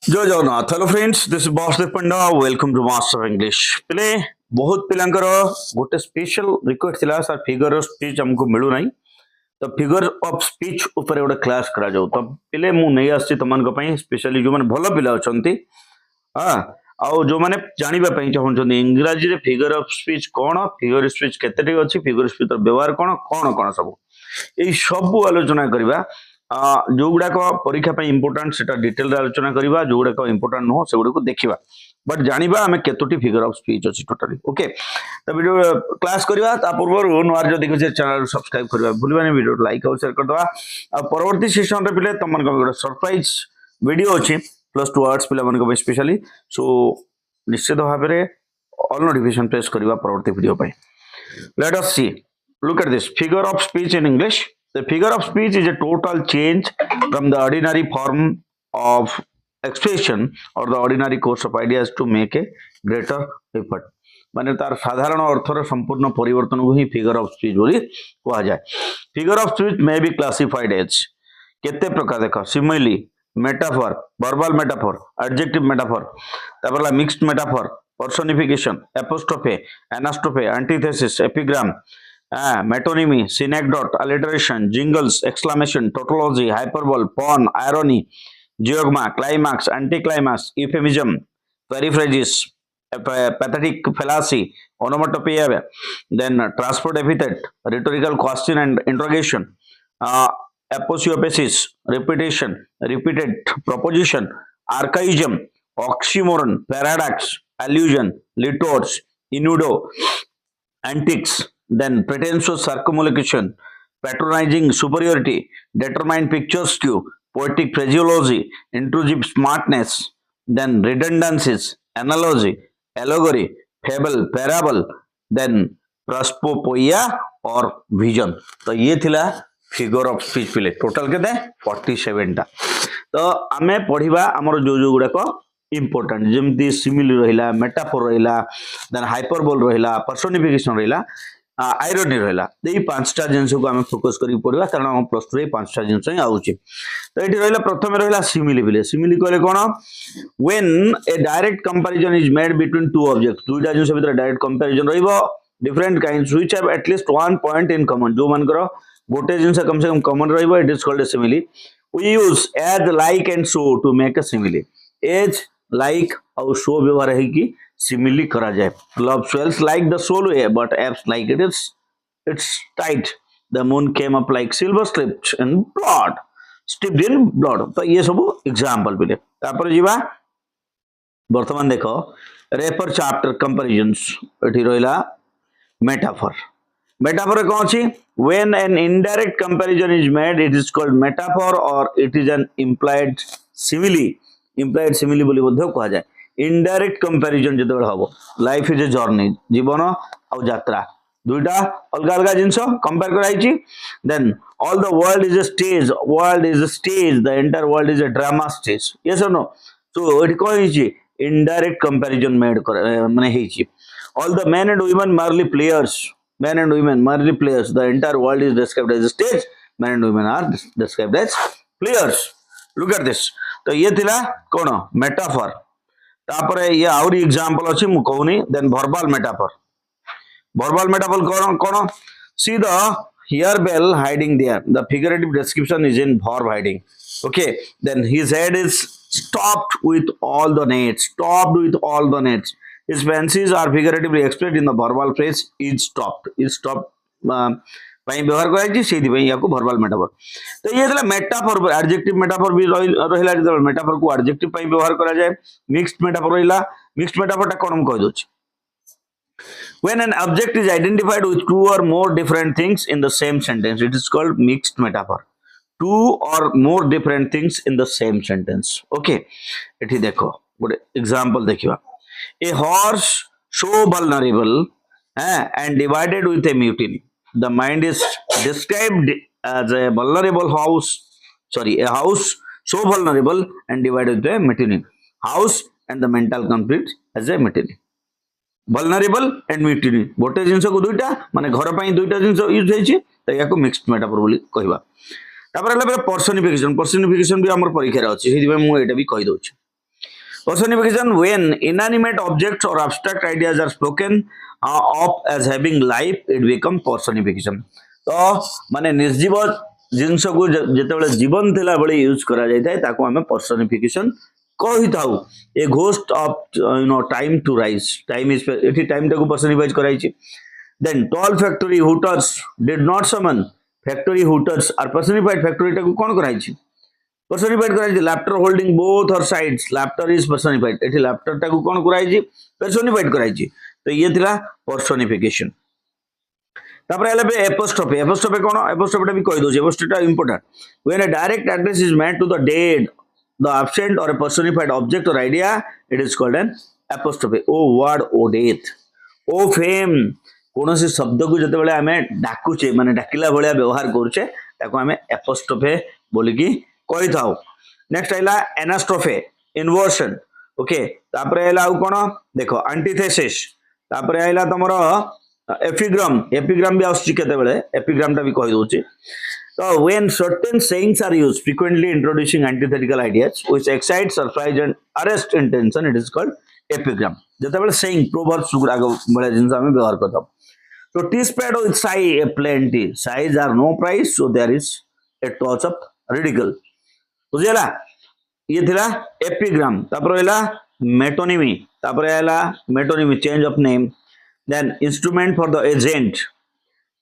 जय Jagannath. Hello friends, this is Vasudev Panda. Welcome to master English. पिले बहुत पिलांकर गोटे स्पेशल रिक्वेस्ट थिला सर, फिगर ऑफ स्पीच हमको मिलू नहीं, तो फिगर ऑफ स्पीच ऊपर गोटे क्लास करा जाऊ। तो पिले मु नहीं आसी तमन को पई स्पेशली जो माने भलो पिला अछंती, हां, आउ जो माने जानिबा पई चाहउछंती इंग्लिश रे फिगर ऑफ स्पीच कोन, फिगर ऑफ स्पीच केतेटी अछि, फिगर ऑफ स्पीच र व्यवहार कोन कोन कोन सब एई सब आलोचना करिबा। जो गुड़ाक परीक्षा इंपोर्टाट से डिटेल आलोचना करवा, जो गुड़ाक इंपोर्टाट नुह से गुड़ा देखा, बट जाना आम केतोटी फिगर ऑफ स्पीच अच्छी टोटाली। ओके, तो वीडियो क्लास करवा पूर्व नुआर जो देखिए चैनल सब्सक्राइब करवा भूलवानी, वीडियो लाइक और शेयर करदे। परवर्ती सेशन पे तुम गोटे सरप्राइज वीडियो अच्छी +2 आवर्स पे स्पेशली, सो निश्चित भाव में ऑल नोटिफिकेशन प्रेस करवा परवर्ती वीडियो पे। Let us see, look at this figure of speech in English. The figure of speech is a total change from the ordinary form of expression or the ordinary course of ideas to make a greater effort. माने तार साधारण अर्थर संपूर्ण परिवर्तन को ही figure of speech बोली कहा जाए। Figure of speech may be classified as केते प्रकार देख, simile, metaphor, verbal metaphor, adjective metaphor, तापर mixed metaphor, personification, apostrophe, anastrophe, antithesis, epigram, metonymy, synecdoche, alliteration, jingles, exclamation, tautology, hyperbole, pun, irony, geogma, climax, anticlimax, euphemism, periphrasis, pathetic fallacy, onomatopoeia, then transport epithet, rhetorical question and interrogation, aposiopesis, repetition, repeated proposition, archaism, oxymoron, paradox, allusion, litorts, innuendo, antics, then pretentious circumlocution, patronizing superiority, determined picture skew, poetic phraseology, intrusive smartness, then redundancies, analogy, allegory, fable, parable, then prospopoeia or vision। तो ये थिला figure of speech पिले total केते 47 टा। तो आमे पढ़िबा हमर जो गुड़ाक इंपोर्टेंट, जमती सिमिली रहिला, मेटाफोर रहिला, देन हाइपरबोल रहिला, पर्सनिफिकेशन रहिला, आयरनी रहिला। ये पांचटा जिनस को आम फोकस करी पड़िबा, कारण हम +2 रे पांचटा जिनस ही आउची। तो एठी रहिला प्रथमे रहिला सिमिली बिले। सिमिली कहले कोन, when a direct comparison is made between two objects, दुईटा जिनस भीतर डायरेक्ट कंपैरिजन रहिबो, different kinds which have at least one point in common, जो मानकर गोटे जिनस कम से कम कॉमन रहिबो, it is called a simile. We use as, like and so to make a simile. As, like और सो व्यवहार है कि सिमिली करा जाए। Love swells like the soul way, but apes like it's tight. The moon came up like silver steeped in blood। तो ये सब example पिले। तापर जीवा वर्तमान देखो रेफर चैप्टर कंपैरिजंस, एठी रहिला मेटाफर। मेटाफर कौन छी, when an indirect comparison is made it is called metaphor or it is an implied simile। implied simile बोली बोधो कहा जाए। इनडायरेक्ट कंपैरिजन जते बेल हबो, लाइफ इज ए जर्नी, जीवन आ यात्रा दुईटा अलग अलग जिंस कंपेयर कराइछि। Then all the world is a stage, the entire world is a drama stage. Yes और नो? सो एठी कोन हिछि इनडायरेक्ट कंपैरिजन मेड माने हिछि। All the men and women merely players, men and women merely players, the entire world is described as a stage, men and women are described as players। look at this। तो ये थिला कोन metaphor. तापरे ये आउरी example अछि मु कहूनी। Then verbal metaphor. Verbal metaphor कोन, see the harebell hiding there, the figurative description is in verb hiding. Okay, then his head is stopped with all the nets। His fancies are figuratively expressed in the verbal phrase is stopped ପାଇଁ ବ୍ୟବହାର କରାଯାଇଛି, ସେଇଥି ପାଇଁ याको verbal metaphor. तो येଥିଲା metaphor. Adjective metaphor भी रहिला, जेते मेटाफर को एडजेक्टिव ପାଇଁ ବ୍ୟବହାର करा जाए। मिक्स्ड मेटाफर रहिला। मिक्स्ड मेटाफर टा कोन हम कहि दोछि, when an object is identified with two or more different things in the same sentence it is called mixed metaphor। two or more different things in the same sentence। Okay, एठी देखो गोटे example देखिबा। A horse so vulnerable and divided with a mutiny। The mind is described as a house so vulnerable and divided with a mutiny। House and the mental conflict as a mutiny। vulnerable and mutiny गोटे जिनस को दुईटा माने घर पई दुईटा जिनस use होईछि, त याको mixed metaphor बोली कहबा। तापर पर्सनिफिकेशन भी हमर परीक्षा रे अछि, सेहि मु एटा भी कहि दोछि। Personification when inanimate objects or abstract ideas are spoken of as having life, it become personification. तो माने निर्जीव जिनस को जेतेबेले जीवन थिला बळे यूज करा जाय थाय ताको हमें पर्सनिफिकेशन कहि थाउ. A ghost of time to rise, time is एठी टाइम टाको पर्सनिफाइज कराई छी. Then tall factory hooters did not summon. Factory hooters are personified. Factory टाको कोन कराई छी, personified कराई छी. Laughter holding both her sides, laughter is personified. एठी laughter टाको कोन कराई छी, personified कराई छी. तो ये थिला personification. तापर एले बे एपोस्ट्रोफी. एपोस्ट्रोफी कोन, एपोस्ट्रोफी टा भी कहि दो जे एपोस्ट्रोफी टा important. When a direct address is made to the dead, the absent or a personified object or idea, it is called an apostrophe. O word, O death, O fame. कौनसी शब्द को जते बेले आमे डाकुचे माने डाकिला भलिया व्यवहार करूचे ताको आमे एपोस्ट्रोफे बोलिकी कहि थाउ. नेक्स्ट आइला एनास्ट्रोफे, इन्वर्शन. ओके, तापर आइला आ कोन देखो एंटीथेसिस. तापर आइला तमरो एपिग्राम. एपिग्राम भी आउची केते बेले, एपिग्राम टा भी कहि दोची. So when certain sayings are used, frequently introducing antithetical ideas which excite, surprise and arrest intention, it is called epigram. जते बेले saying proverbs गुरा बळे जिंस आमे व्यवहार करता. So tea spread with sigh a plenty, sighs are no price, so there is a touch of ridicule. बुझिला, ये थिला epigram. तापर हैला metonymy. तापर हैला metonymy, change of name. Then instrument for the agent,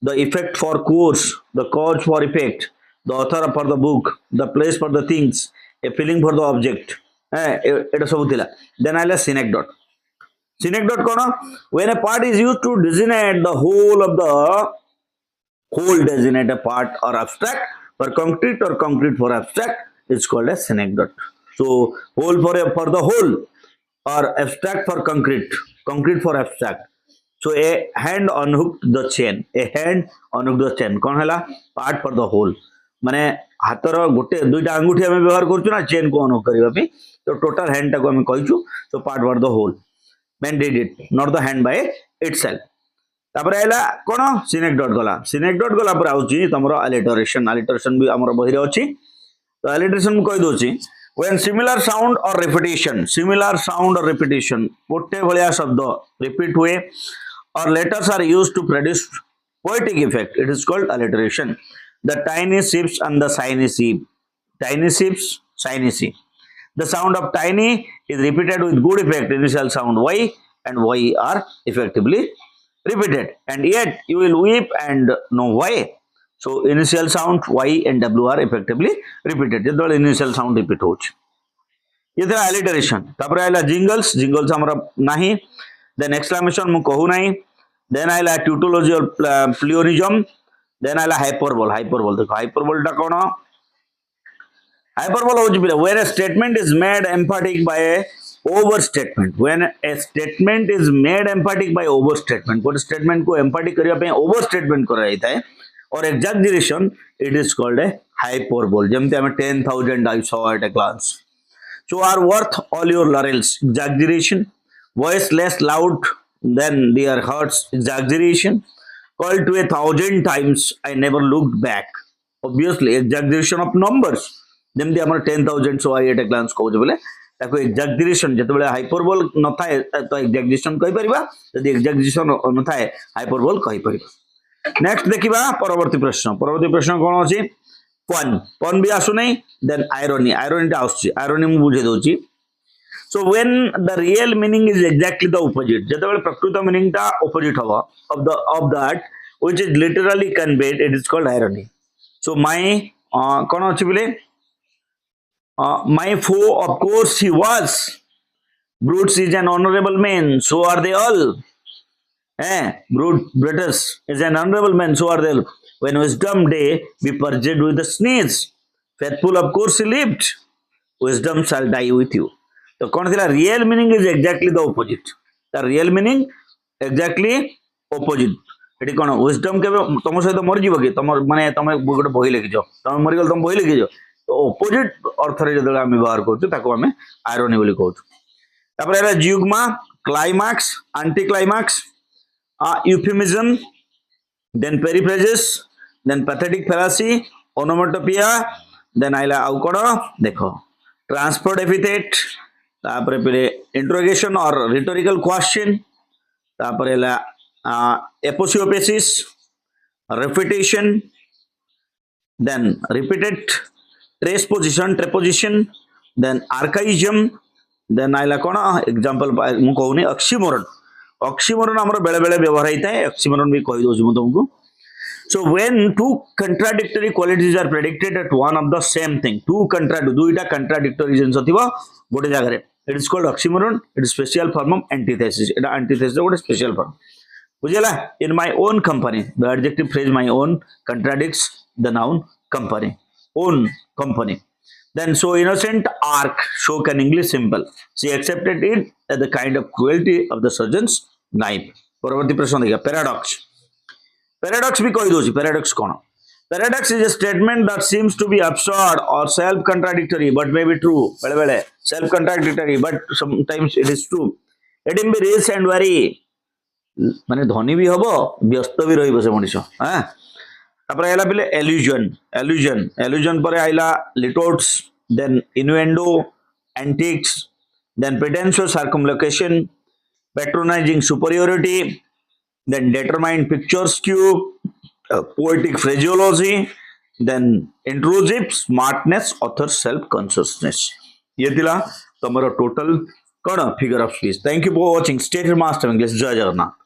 the effect for course, the cause for effect, the author for the book, the place for the things, a feeling for the object. এটা সব थिला. Then हैला synecdoche. Synecdoche cone, when a part is used to designate the whole of the whole, designate a part or abstract for concrete or concrete for abstract, it's called a synecdoche. So whole for the whole or abstract for concrete, concrete for abstract. So a hand unhooked the chain, a hand unhooked the chain कोन हैला part for the whole. माने हातर गोटे दुईटा अंगूठी आमे व्यवहार करछु ना chain को अनहुक करबा पे, तो टोटल हैंड टाको आमे कहिछु, so part for the whole. Man did it, not the hand by itself. तापर आइला कोन synecdoche गला. synecdoche गला पर आउची तमरो alliteration. alliteration भी हमर बहिरे अछि. तो alliteration मु कहि दोची, when similar sound or repetition, similar sound or repetition गोटे भलिया शब्द रिपीट हुए or letters are used to produce poetic effect, it is called alliteration. The tiny ships and the shiny sheep, tiny ships, shiny sheep. The sound of tiny is repeated with good effect. Initial sound Y and Y are effectively repeated, and yet you will weep and know why. So initial sound Y and W are effectively repeated. जेतबेले initial sound repeat होछ. ये था alliteration. तापर आइला jingles. jingles हमरा नाही. Then exclamation मु कहू नाही. Then Ayla tautology or pleonasm. Then Ayla hyperbole. hyperbole देखो hyperbole टा कोन, hyperbole होची पिला when a statement is made emphatic by a overstatement. when a statement is made emphatic by overstatement, cone statement को emphatic करिया पे overstatement करा जाता है और exaggeration, it is called a hyperbole. जेमते हमें 10,000 I saw at a glance, so are worth all your laurels, exaggeration. Voice less loud than their hearts, exaggeration. Called to 1,000 times, I never looked back, obviously exaggeration of numbers. जेमती हमर 10,000 so I at a glance कहू बोले ताको exaggeration. जेतेबेले hyperbole न थाए तो exaggeration कहि परिबा, यदि exaggeration न थाए hyperbole कहि परिबा. नेक्स्ट देखिबा परवर्ती प्रश्न. परवर्ती प्रश्न कोन अछि, पन. पन भी आसु नै. Then irony. irony टा आसु. irony मु बुझे दोची. So when the real meaning is exactly the opposite, जेतेबेले प्रकृत meaning टा opposite हवा of that which is literally conveyed, it is called irony. So my कोन अछि बोले, my foe, of course he was. Brutus is an honorable man, so are they all. Brutus is an honorable man, so are they all. When wisdom day be purged with a sneeze, faithful of course he lived, wisdom shall die with you. तो कौन थिला, real meaning is exactly the opposite. The real meaning exactly opposite. Eighty कौन wisdom के तुम सहित मर जीव कि तुम माने तुम गोटे बही लिखिज, तुम मरी गल तुम बही लिखिज, तो opposite अर्थ रे जदे हम व्यवहार करछु ताको हमें irony बोली कहछु. तापर एला zeugma, climax, anticlimax, euphemism, then periphrasis, then pathetic fallacy, onomatopoeia, then आइला आउ कोन देखो, transferred epithet, तापर पे इंट्रोगेशन और रिटोरिकल क्वेश्चन तापर है aposiopesis repetition then repeated transposition transposition then archaism then आइला कोन एग्जांपल मु कहूनी ऑक्सीमोरन ऑक्सीमोरन हमर बेले बेले व्यवहार होता है ऑक्सीमोरन भी कहि दोछु मु तुमको so when two contradictory qualities are predicted at one of the same thing दुईटा contradictory जिंस थिबो गोटे जगह रे it is called oxymoron it is special form of antithesis Etah antithesis गोटे special form बुझला in my own company the adjective phrase my own contradicts the noun company own company then so innocent ark show an English symbol she accepted it as the kind of cruelty of the surgeon's knife परवर्ती प्रश्न देखिए paradox भी कहि दोछि paradox cone paradox is a statement that seems to be absurd or self contradictory but may be true बेले बेले self contradictory but sometimes it is true let him be rich and very माने धनी भी हबो व्यस्त भी रहिबो से मनिष हां तापर आइला बिले एल्यूजन पर आइला litotes then innuendo antics then pretentious circumlocution patronising superiority then determined pictures क्यू poetic phraseology then intrusive smartness author self consciousness ये थिला तमरो टोटल कोन figure of speech thank you for watching state master English जय जगन्नाथ।